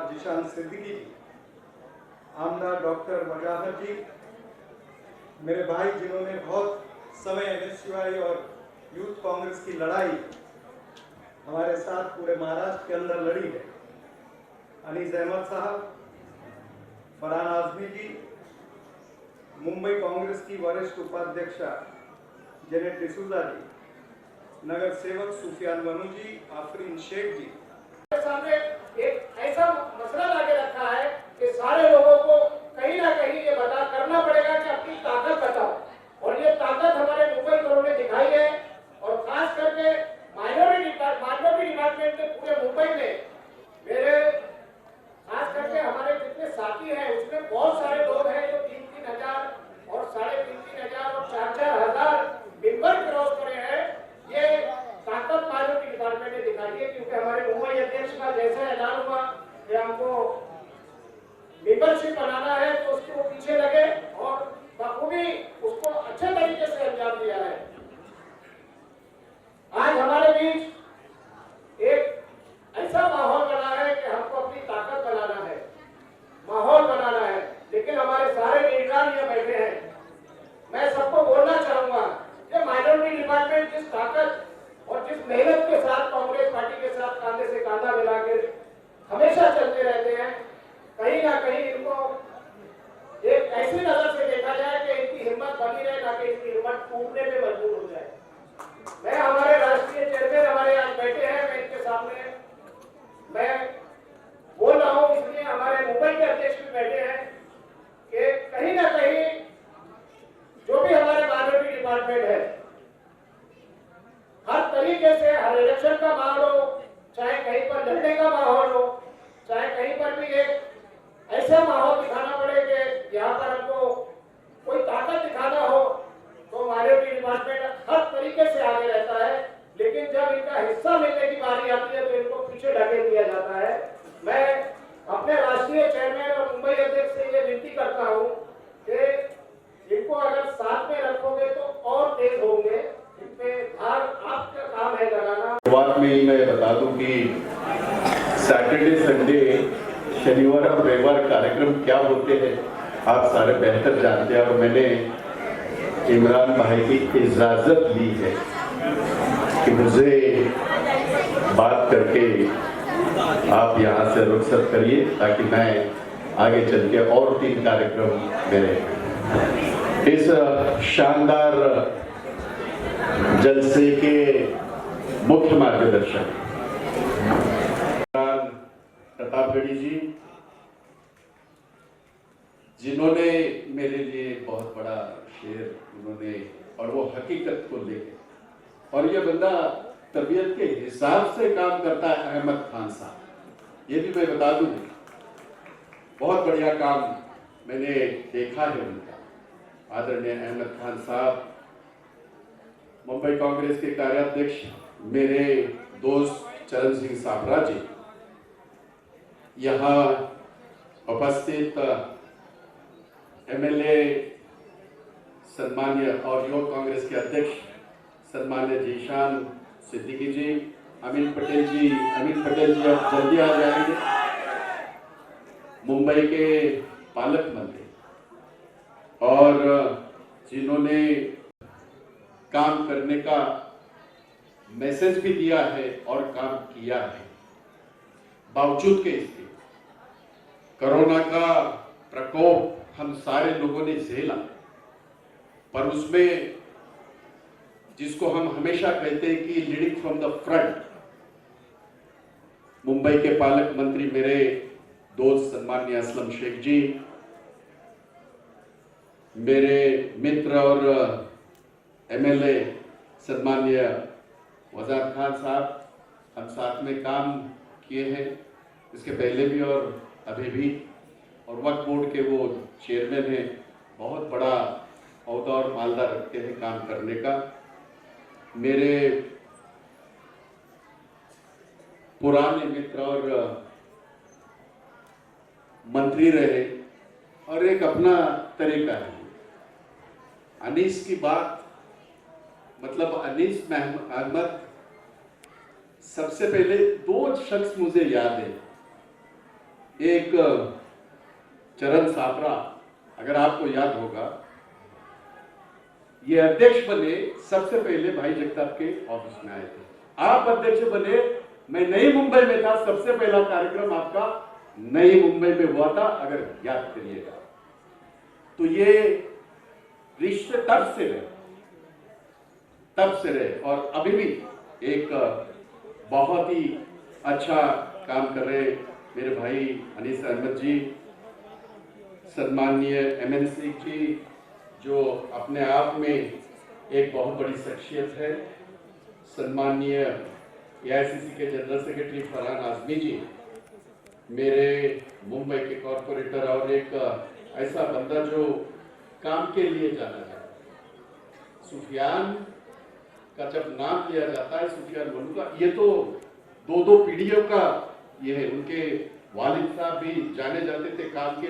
जनाब जीशान सिद्दीकी जी, आमदार डॉक्टर वजाहत जी, मेरे भाई जिन्होंने बहुत समय एनएसयूआई और यूथ कांग्रेस की लड़ाई हमारे साथ पूरे महाराष्ट्र के अंदर लड़ी है, अनीस अहमद साहब, फरहान आजमी जी, मुंबई कांग्रेस की वरिष्ठ उपाध्यक्षा जेनेट डिसूजा जी, नगर सेवक सुफियान वनू जी, आफरीन शेख जी, सामने एक ऐसा मसला लाके रखा है कि सारे लोगों को कहीं ना कहीं ये बता करना पड़ेगा कि अपनी ताकत बताओ, और ये ताकत हमारे मुंबई करोड़ ने दिखाई है। और खास करके माइनॉरिटी डिपार्टमेंट में पूरे मुंबई में मेरे खास करके हमारे जितने साथी हैं उसमें बहुत सारे लोग हैं जो 3-3 हजार और 3.5 हजार और 4-4 हजार मेंबर क्रॉस करे हैं। ये ताकत माइनॉरिटी डिपार्टमेंट ने दिखाई है, क्योंकि हमारे मुंबई अध्यक्ष का जैसा ऐलान हुआ कि हमको मेंबरशिप बनाना है तो उसके वो पीछे लगे और बखूबी उसको अच्छे तरीके से अंजाम दिया है। आज हमारे बीच एक ऐसा माहौल बना है कि हमको अपनी ताकत बनाना है, माहौल बनाना है, लेकिन हमारे सारे लीडर यहाँ बैठे हैं। मैं सबको बोलना चाहूंगा कि माइनॉरिटी डिपार्टमेंट जिस ताकत और जिस मेहनत के साथ कांग्रेस पार्टी के साथ कांधे से कांधा मिलाकर हमेशा चलते रहते हैं, कहीं ना कहीं इनको एक ऐसी नजर से देखा जाए कि इनकी हिम्मत बनी रहे, ना कि इनकी हिम्मत टूटने पे मजबूर हो जाए। मैं हमारे राष्ट्रीय चेयरमैन हमारे आज बैठे हैं, मैं इनके सामने मैं बोल रहा हूँ, इसलिए हमारे मुंबई के अध्यक्ष भी बैठे हैं कि कहीं ना कहीं जो भी हमारे माइनॉरिटी डिपार्टमेंट है, हर तरीके से हर इलेक्शन का माहौल हो, चाहे कहीं पर लड़ने का माहौल हो, चाहे कहीं पर भी एक ऐसा माहौल दिखाना पड़े कि यहाँ पर हमको कोई ताकत दिखाना हो, तो माइनॉरिटी डिपार्टमेंट हर तरीके से आगे रहता है। लेकिन जब इनका हिस्सा मिलने की बारी आती है तो इनको पीछे ढकेल दिया जाता है। मैं अपने राष्ट्रीय चेयरमैन और मुंबई अध्यक्ष से ये विनती करता हूँ कि इनको अगर साथ में रखोगे तो और तेज होंगे, इनमें धार आपका काम है लगाना। शुरुआत में ही मैं बता दूं कि सैटरडे संडे शनिवार और रविवार कार्यक्रम क्या होते हैं आप सारे बेहतर जानते हैं, और मैंने इमरान भाई की इजाजत ली है कि मुझे बात करके आप यहाँ से रुखसत करिए ताकि मैं आगे चल के और 3 कार्यक्रम मेरे इस शानदार जलसे के मुख्य मार्गदर्शक प्रतापगढ़ी जी, जिन्होंने मेरे लिए बहुत बड़ा शेर उन्होंने, और वो हकीकत को लेके, और ये बंदा तबीयत के हिसाब से काम करता है, अहमद खान साहब, ये भी मैं बता दूं, बहुत बढ़िया काम मैंने देखा है उनका। आदरणीय अहमद खान साहब, मुंबई कांग्रेस के कार्याध्यक्ष मेरे दोस्त चरण सिंह साबरा जी, यहाँ उपस्थित एमएलए सम्मान्य और युवक कांग्रेस के अध्यक्ष सम्मान्य जीशान सिद्दीकी जी, अमित पटेल जी अब जल्दी आ जाएंगे, मुंबई के पालक मंत्री और जिन्होंने काम करने का मैसेज भी दिया है और काम किया है, बावजूद के इसके कोरोना का प्रकोप हम सारे लोगों ने झेला, पर उसमें जिसको हम हमेशा कहते हैं कि leading from the front, Mumbai के पालक मंत्री मेरे दोस्त सम्मान्य असलम शेख जी, मेरे मित्र और एमएलए सम्मान्य वजाहत खान साहब, हम साथ में काम किए हैं इसके पहले भी और अभी भी, और वक्फ बोर्ड के वो चेयरमैन हैं, बहुत बड़ा औहदा और मालदा रखते हैं काम करने का। मेरे पुराने मित्र और मंत्री रहे, और एक अपना तरीका है। अनीस की बात, मतलब अनीस अहमद, सबसे पहले 2 शख्स मुझे याद है। एक चरण सापरा, अगर आपको याद होगा, ये अध्यक्ष बने सबसे पहले भाई जगताप के ऑफिस में आए थे। आप अध्यक्ष बने, मैं नई मुंबई में था, सबसे पहला कार्यक्रम आपका नई मुंबई में हुआ था, अगर याद करिएगा। तो ये रिश्ते तब से रहे और अभी भी एक बहुत ही अच्छा काम कर रहे मेरे भाई अनीस अहमद जी, सम्माननीय MNC जी, जो अपने आप में एक बहुत बड़ी शख्सियत है, सम्माननीय AICC के जनरल सेक्रेटरी फरहान आजमी जी, मेरे मुंबई के कॉरपोरेटर और एक ऐसा बंदा जो काम के लिए जाना जाता है, सुफियान का जब नाम लिया जाता है, सुफियान मनु का, ये तो दो पीढ़ियों का ये है। उनके वालिद साहब भी जाने जाते थे काम के।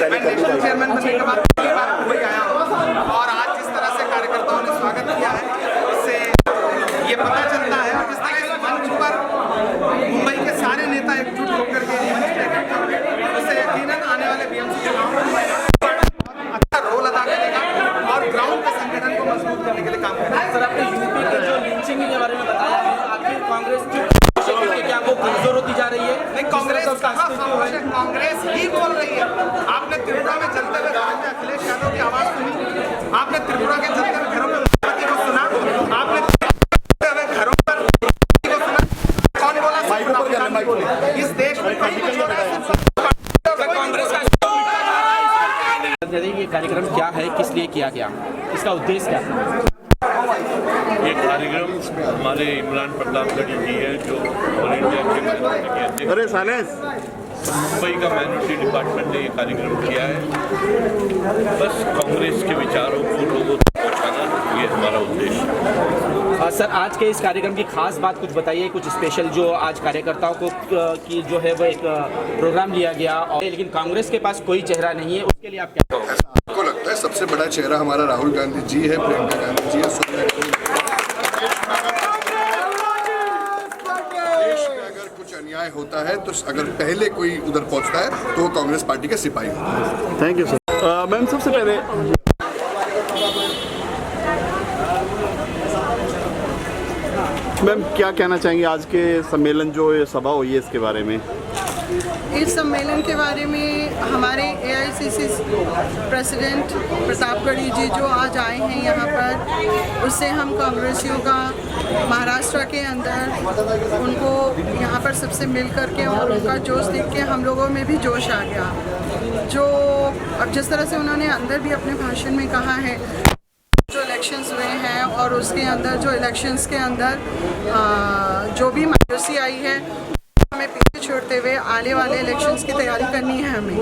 नेशनल चेयरमैन बनने के बाद पहली बार मुंबई आया हूं और आज जिस तरह से कार्यकर्ताओं ने स्वागत किया है, उससे ये पता चलता है, और जिस तरह इस मंच पर मुंबई के सारे नेता एकजुट होकर के मंच पे इकट्ठे हुए, उससे यकीनन आने वाले BMC चुनाव में अच्छा रोल अदा करेगा और ग्राउंड के संगठन को मजबूत करने के लिए काम करेगा। सर, आपने यूपी के जो लिंचिंग के बारे में बताया है, आखिर कांग्रेस की क्या वो कमजोर होती जा रही है? नहीं, कांग्रेस कांग्रेस ही बोल रही है। आपने त्रिपुरा में जलते हुए घरों में अखिलेश यादव की आवाज सुनी, आपने त्रिपुरा के जलते हुए घरों में मायावती को सुना, आपने जलते हुए घरों पर को सुना। कौन बोला? इस देश में कांग्रेस का ये कार्यक्रम क्या है, किस लिए किया गया, इसका उद्देश्य क्या है? ये कार्यक्रम हमारे इमरान प्रतापगढ़ी जी हैं, जो ऑल इंडिया के मुंबई का माइनॉरिटी डिपार्टमेंट ने ये कार्यक्रम किया है। बस कांग्रेस के विचारों को लोगों तक पहुंचाना, ये हमारा उद्देश्य है। सर, आज के इस कार्यक्रम की खास बात कुछ बताइए, कुछ स्पेशल जो आज कार्यकर्ताओं को की जो है वो एक प्रोग्राम लिया गया, और लेकिन कांग्रेस के पास कोई चेहरा नहीं है, उसके लिए आप क्या कहोगे? आपको लगता है सबसे बड़ा चेहरा हमारा राहुल गांधी जी है, प्रियंका गांधी जी है, सोनिया गांधी। देश में अगर कुछ अन्याय होता है तो अगर पहले कोई उधर पहुंचता है तो वो कांग्रेस पार्टी के सिपाही होता है। Thank you sir. मैम, सबसे पहले मैम क्या कहना चाहेंगे आज के सम्मेलन जो ये सभा हुई है इसके बारे में? इस सम्मेलन के बारे में हमारे AICC प्रेसिडेंट प्रतापगढ़ी जी जो आज आए हैं यहाँ पर, उससे हम कांग्रेसियों का महाराष्ट्र के अंदर उनको यहाँ पर सबसे मिल करके और उनका जोश देख के हम लोगों में भी जोश आ गया। जो अब जिस तरह से उन्होंने अंदर भी अपने भाषण में कहा है, जो इलेक्शंस हुए हैं और उसके अंदर जो इलेक्शंस के अंदर जो भी मायूसी आई है, हमें पीछे छोड़ते हुए आने वाले इलेक्शंस की तैयारी करनी है हमें।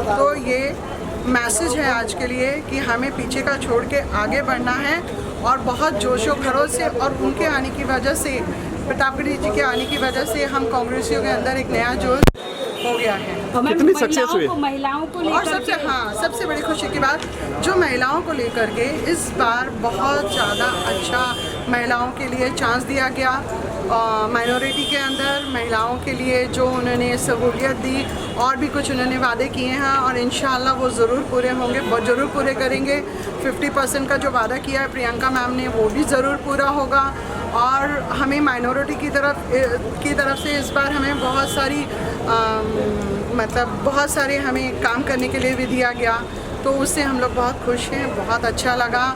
तो ये मैसेज है आज के लिए कि हमें पीछे का छोड़ के आगे बढ़ना है और बहुत जोशो खरोश से, और उनके आने की वजह से, प्रतापगढ़ी जी के आने की वजह से हम कांग्रेसियों के अंदर एक नया जोश हो गया है। कितनी सक्सेस हुई? महिलाओं को और सबसे बड़ी खुशी की बात, जो महिलाओं को लेकर के इस बार बहुत ज़्यादा अच्छा महिलाओं के लिए चांस दिया गया। माइनॉरिटी के अंदर महिलाओं के लिए जो उन्होंने सहूलियत दी, और भी कुछ उन्होंने वादे किए हैं और इंशाल्लाह वो ज़रूर पूरे होंगे, ज़रूर पूरे करेंगे। 50% का जो वादा किया है प्रियंका मैम ने, वो भी ज़रूर पूरा होगा। और हमें माइनॉरिटी की तरफ से इस बार हमें बहुत सारी बहुत सारे हमें काम करने के लिए भी दिया गया, तो उससे हम लोग बहुत खुश हैं, बहुत अच्छा लगा।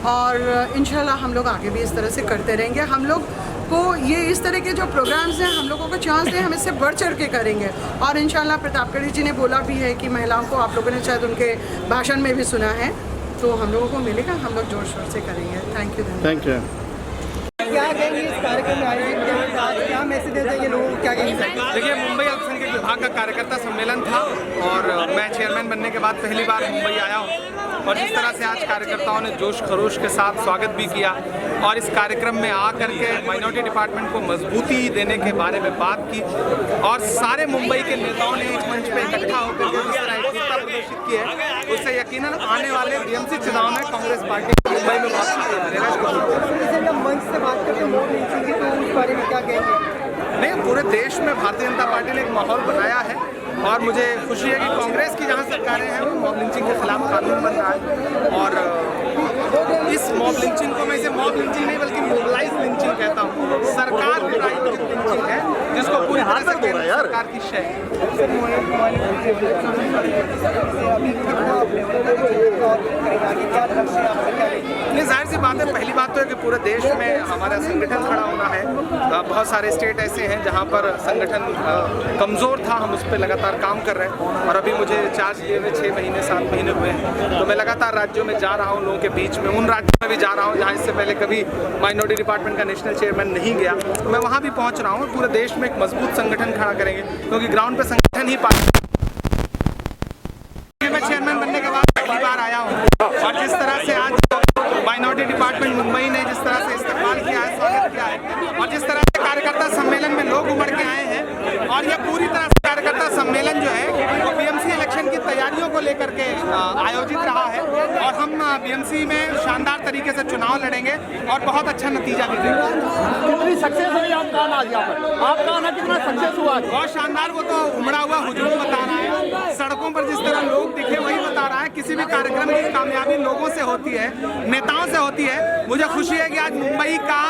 और इंशाल्लाह हम लोग आगे भी इस तरह से करते रहेंगे। हम लोग को ये इस तरह के जो प्रोग्राम्स हैं, हम लोगों को चांस दें, हम इससे बढ़ चढ़ के करेंगे। और इंशाल्लाह प्रतापगढ़ी जी ने बोला भी है कि महिलाओं को, आप लोगों ने शायद उनके भाषण में भी सुना है, तो हम लोगों को मिलेगा, हम लोग जोर शोर से करेंगे। Thank you. क्या कहेंगे इस कार्यक्रम में आए, क्या मैसेज देंगे लोगों को, क्या कहेंगे? देखिए, मुंबई अल्पसंख्यक विभाग का कार्यकर्ता सम्मेलन था और मैं चेयरमैन बनने के बाद पहली बार मुंबई आया हूँ, और जिस तरह से आज कार्यकर्ताओं ने जोश खरोश के साथ स्वागत भी किया और इस कार्यक्रम में आकर के माइनॉरिटी डिपार्टमेंट को मजबूती देने के बारे में बात की, और सारे मुंबई के नेताओं ने एक मंच पर इकट्ठा होकर के जिस तरह एकता प्रदर्शित निश्चित की है, उससे यकीनन आने वाले बीएमसी चुनाव में कांग्रेस पार्टी मुंबई में जैसे हम मंच से बात करते हैं मॉब लिंचिंग की, तो उस बारे में क्या कहेंगे? नहीं, पूरे देश में भारतीय जनता पार्टी ने एक माहौल बनाया है और मुझे खुशी है कि कांग्रेस की जहां सरकारें हैं वो मॉब लिंचिंग के खिलाफ कानून बन रहा है। और इस मॉब लिंचिंग को मैं इसे मॉब लिंचिंग नहीं बल्कि मोबलाइज लिंचिंग कहता हूँ। सरकार की राजनीतिक लिंचिंग है जिसको पूरी तरह से केंद्र सरकार की शय है। नहीं, जाहिर सी बात है, पहली बात तो है कि पूरे देश में हमारा संगठन खड़ा होना है। बहुत सारे स्टेट ऐसे हैं जहां पर संगठन कमज़ोर था, हम उस पर लगातार काम कर रहे हैं। और अभी मुझे चार्ज लिए हुए 6 महीने 7 महीने हुए हैं, तो मैं लगातार राज्यों में जा रहा हूं, लोगों के बीच में, उन राज्यों में भी जा रहा हूं जहां इससे पहले कभी माइनॉरिटी डिपार्टमेंट का नेशनल चेयरमैन नहीं गया, तो मैं वहां भी पहुंच रहा हूं। पूरे देश में एक मजबूत संगठन खड़ा करेंगे क्योंकि ग्राउंड पे संगठन ही मैं चेयरमैन बनने के बाद पहली बार आया हूँ और जिस तरह से आज माइनॉरिटी डिपार्टमेंट मुंबई ने जिस तरह से इस्तेमाल किया है, स्वागत किया है, और जिस तरह से कार्यकर्ता सम्मेलन में लोग उमड़ के आए हैं, और यह पूरी तरह से कार्यकर्ता सम्मेलन जो है वो बीएमसी इलेक्शन की तैयारियों को लेकर के आयोजित रहा है। और हम बीएमसी में शानदार तरीके से चुनाव लड़ेंगे और बहुत अच्छा नतीजा भी देंगे। कितनी सक्सेस हुई आपका आना आज यहाँ पर? आपका आना कितना सक्सेस हुआ? बहुत शानदार, वो तो उमड़ा हुआ हुजूम बता रहा है। सड़कों पर जिस तरह लोग दिखे वही बता रहा है। किसी भी कार्यक्रम की कामयाबी लोगों से होती है, नेताओं से होती है। मुझे खुशी है कि आज मुंबई का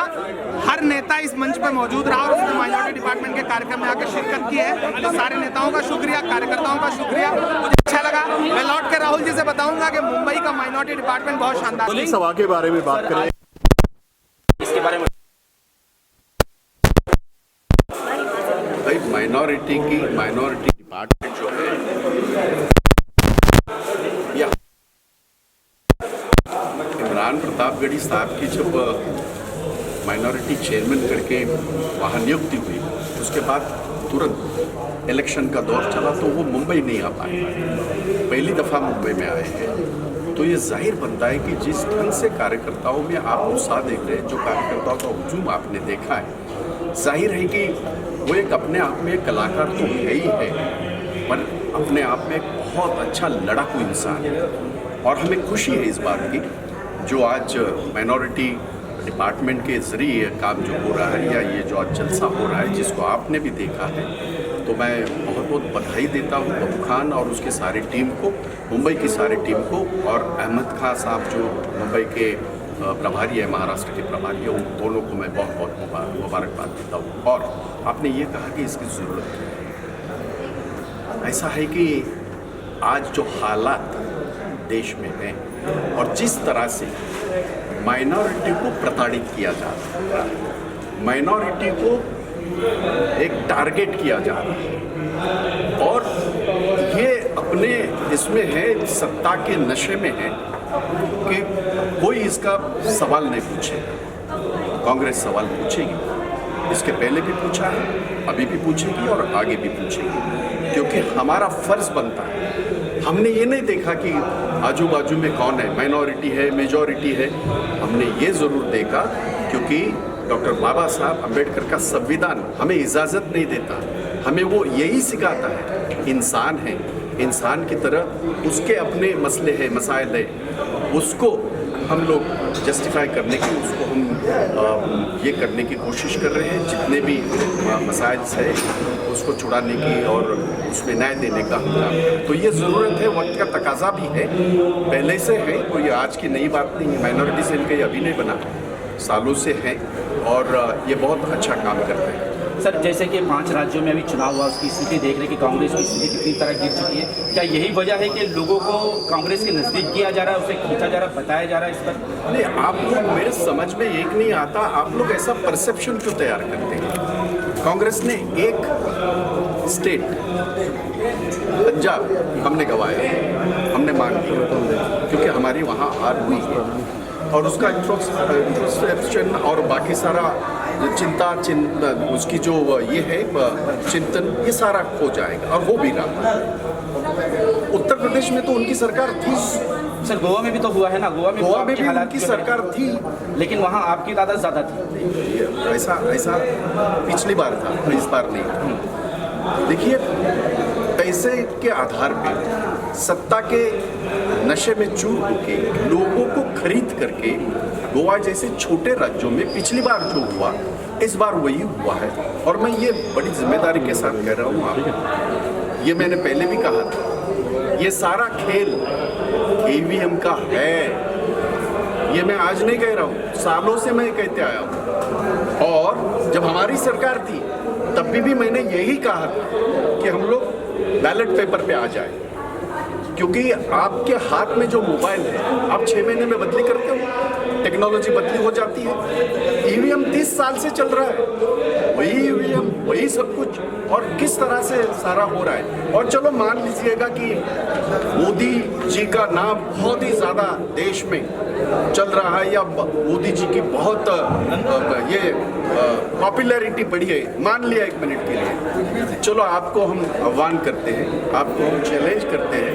हर नेता इस मंच पर मौजूद रहा और उसने माइनॉरिटी डिपार्टमेंट के कार्यक्रम में आकर शिरकत की है। तो सारे नेताओं का शुक्रिया, कार्यकर्ताओं का शुक्रिया, मुझे अच्छा लगा। मैं लौट के राहुल जी से बताऊंगा कि मुंबई का माइनॉरिटी डिपार्टमेंट बहुत शानदार है। सभा के बारे में बात करें, इसके बारे में भाई माइनॉरिटी डिपार्टमेंट जो है या इमरान प्रतापगढ़ी साहब की जब माइनॉरिटी चेयरमैन करके वहाँ नियुक्ति हुई, उसके बाद तुरंत इलेक्शन का दौर चला तो वो मुंबई नहीं आ पाए। पहली दफ़ा मुंबई में आए हैं तो ये जाहिर बनता है कि जिस ढंग से कार्यकर्ताओं में आप उत्साह देख रहे हैं, जो कार्यकर्ताओं का हुजूम आपने देखा है, जाहिर है कि वो एक अपने आप में कलाकार तो है ही है, पर अपने आप में बहुत अच्छा लड़ाकू इंसान है। और हमें खुशी है इस बात की जो आज माइनॉरिटी डिपार्टमेंट के ज़रिए काम जो हो रहा है या ये जो आज जलसा हो रहा है जिसको आपने भी देखा है, तो मैं बहुत बहुत बधाई देता हूँ बबू खान और उसके सारी टीम को, मुंबई की सारी टीम को, और अहमद खान साहब जो मुंबई के प्रभारी है, महाराष्ट्र के प्रभारी है, उन दोनों को मैं बहुत बहुत मुबारकबाद देता हूँ। और आपने ये कहा कि इसकी ज़रूरत है। ऐसा है कि आज जो हालात देश में हैं और जिस तरह से माइनॉरिटी को प्रताड़ित किया जा रहा है, माइनॉरिटी को एक टारगेट किया जा रहा है, और ये अपने इसमें है, सत्ता के नशे में है कि कोई इसका सवाल नहीं पूछेगा। कांग्रेस सवाल पूछेगी, इसके पहले भी पूछा है, अभी भी पूछेगी और आगे भी पूछेगी, क्योंकि हमारा फर्ज बनता है। हमने ये नहीं देखा कि आजू बाजू में कौन है, माइनॉरिटी है, मेजॉरिटी है। हमने ये ज़रूर देखा क्योंकि डॉक्टर बाबा साहब अम्बेडकर का संविधान हमें इजाज़त नहीं देता, हमें वो यही सिखाता है इंसान है, इंसान की तरह उसके अपने मसले हैं, मसाइल है, उसको हम लोग जस्टिफाई करने की, उसको हम ये करने की कोशिश कर रहे हैं, जितने भी मसाइल है उसको छुड़ाने की और उसमें न्याय देने का हम काम। तो ये ज़रूरत है, वक्त का तकाजा भी है, पहले से है, कोई ये आज की नई बात नहीं है। माइनॉरिटी सेल का ये अभी नहीं बना, सालों से है और ये बहुत अच्छा काम कर रहे हैं। सर, जैसे कि 5 राज्यों में अभी चुनाव हुआ, उसकी स्थिति देख रहे कि कांग्रेस की स्थिति कितनी तरह गिर चुकी है। क्या यही वजह है कि लोगों को कांग्रेस के नज़दीक किया जा रहा है, उसे खींचा जा रहा है, बताया जा रहा है इस पर? नहीं, आप लोग, मेरे समझ में एक नहीं आता, आप लोग ऐसा परसेप्शन क्यों तैयार करते हैं? कांग्रेस ने एक स्टेट पंजाब हमने गंवाया, हमने मांग ली क्योंकि हमारी वहाँ हार हुई है और उसका इंट्रोस्पेक्शन और बाकी सारा चिंता उसकी जो ये है चिंतन, ये सारा हो जाएगा और हो भी रहा। उत्तर प्रदेश में तो उनकी सरकार थी। सर, गोवा में भी तो हुआ है ना, गोवा में भी उनकी सरकार थी, लेकिन वहाँ आपकी तादाद ज़्यादा थी। ऐसा पिछली बार था, इस बार नहीं। देखिए, पैसे के आधार पे सत्ता के नशे में चूर होके लोगों को खरीद करके गोवा जैसे छोटे राज्यों में पिछली बार जो हुआ इस बार वही हुआ है। और मैं ये बड़ी जिम्मेदारी के साथ कह रहा हूँ आपको, ये मैंने पहले भी कहा था, ये सारा खेल ईवीएम का है। ये मैं आज नहीं कह रहा हूँ, सालों से मैं कहते आया हूँ। और जब हमारी सरकार थी तब भी मैंने यही कहा था कि हम लोग बैलेट पेपर पे आ जाए, क्योंकि आपके हाथ में जो मोबाइल है आप 6 महीने में बदली करते हो, टेक्नोलॉजी बदली हो जाती है। ईवीएम 30 साल से चल रहा है, वही ईवीएम वही सब कुछ, और किस तरह से सारा हो रहा है। और चलो मान लीजिएगा कि मोदी जी का नाम बहुत ही ज़्यादा देश में चल रहा है, या मोदी जी की बहुत ये पॉपुलैरिटी बढ़ी है, मान लिया 1 मिनट के लिए, चलो आपको हम आह्वान करते हैं, आपको हम चैलेंज करते हैं,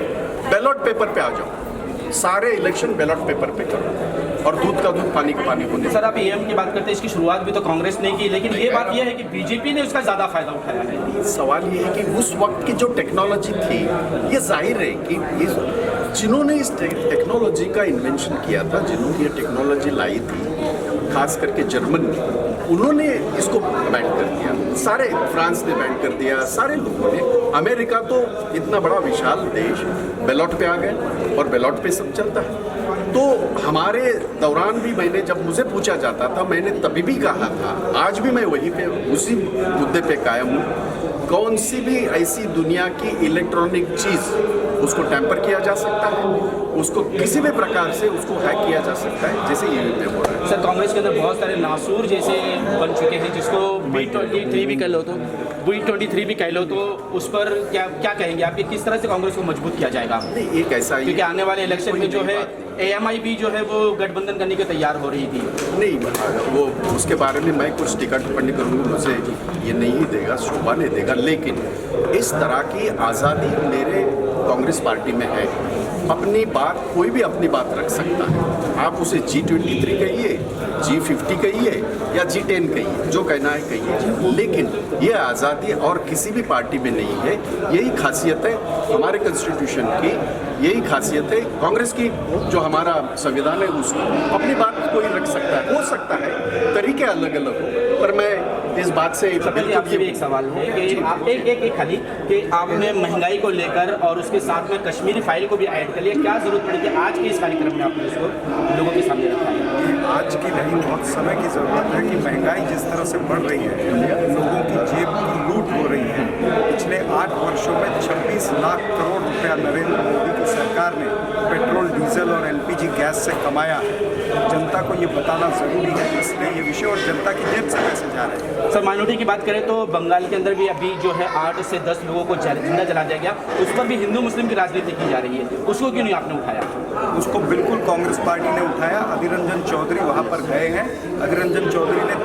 बैलेट पेपर पे आ जाओ, सारे इलेक्शन बैलेट पेपर पे करो और दूध का दूध पानी का पानी होने। सर आप ईवीएम की बात करते हैं, इसकी शुरुआत भी तो कांग्रेस ने की, लेकिन ये बात यह है कि बीजेपी ने उसका ज़्यादा फायदा उठाया है। सवाल ये है कि उस वक्त की जो टेक्नोलॉजी थी, ये जाहिर है कि जिन्होंने इस टेक्नोलॉजी का इन्वेंशन किया था, जिन्होंने ये टेक्नोलॉजी लाई थी, खास करके जर्मन में, उन्होंने इसको बैन कर दिया, सारे फ्रांस ने बैन कर दिया, सारे लोगों ने। अमेरिका तो इतना बड़ा विशाल देश बैलेट पे आ गए और बैलेट पे सब चलता है। तो हमारे दौरान भी मैंने, जब मुझे पूछा जाता था, मैंने तभी भी कहा था, आज भी मैं वहीं पे उसी मुद्दे पे कायम हूँ, कौन सी भी ऐसी दुनिया की इलेक्ट्रॉनिक चीज़ उसको टैंपर किया जा सकता है, उसको किसी भी प्रकार से उसको हैक किया जा सकता है, जैसे ईवीएम में हो रहा है। सर कांग्रेस के अंदर बहुत सारे नासूर जैसे बन चुके हैं, जिसको B23 भी कह लो तो B23 भी कह लो, तो उस पर क्या कहेंगे आप कि किस तरह से कांग्रेस को मजबूत किया जाएगा? नहीं, एक ऐसा ही, क्योंकि आने वाले इलेक्शन में जो है AMI भी जो है वो गठबंधन करने के तैयार हो रही थी। नहीं, वो उसके बारे में मैं कुछ टिकट टिप्पणी करूँगा, मुझे ये नहीं देगा, शोभा नहीं देगा। लेकिन इस तरह की आज़ादी मेरे कांग्रेस पार्टी में है, अपनी बात कोई भी अपनी बात रख सकता है। आप उसे G23 कहिए, G50 कहिए या G10 कहिए, जो कहना है कहिए, लेकिन ये आज़ादी और किसी भी पार्टी में नहीं है। यही खासियत है हमारे कॉन्स्टिट्यूशन की, यही खासियत है कांग्रेस की, जो हमारा संविधान है, उसको अपनी बात कोई रख सकता है, हो सकता है तरीके अलग अलग हो, पर मैं इस बात से आपसे भी एक सवाल है कि आप एक खाली कि आपने महंगाई को लेकर और उसके साथ में कश्मीरी फाइल को भी ऐड कर लिया, क्या जरूरत पड़ी कि आज के इस कार्यक्रम में आपने इसको लोगों के सामने रखा है? आज की नहीं, बहुत समय की ज़रूरत है कि महंगाई जिस तरह से बढ़ रही है, लोगों की जेब की लूट हो रही है। पिछले 8 वर्षों में 26 लाख करोड़ रुपया नरेंद्र मोदी की सरकार ने पेट्रोल, डीजल और LPG गैस से कमाया है। जनता को ये बताना ज़रूरी है, इसलिए ये विषय और जनता की जेब से पैसे जा रहे हैं। सर माइनॉरिटी की बात करें तो बंगाल के अंदर भी अभी जो है 8 से 10 लोगों को जिंदा जला दिया गया, उस पर भी हिंदू मुस्लिम की राजनीति की जा रही है, उसको क्यों नहीं आपने उठाया? उसको बिल्कुल कांग्रेस पार्टी ने उठाया। अधीर रंजन चौधरी वहाँ पर गए हैं। अधीर रंजन चौधरी ने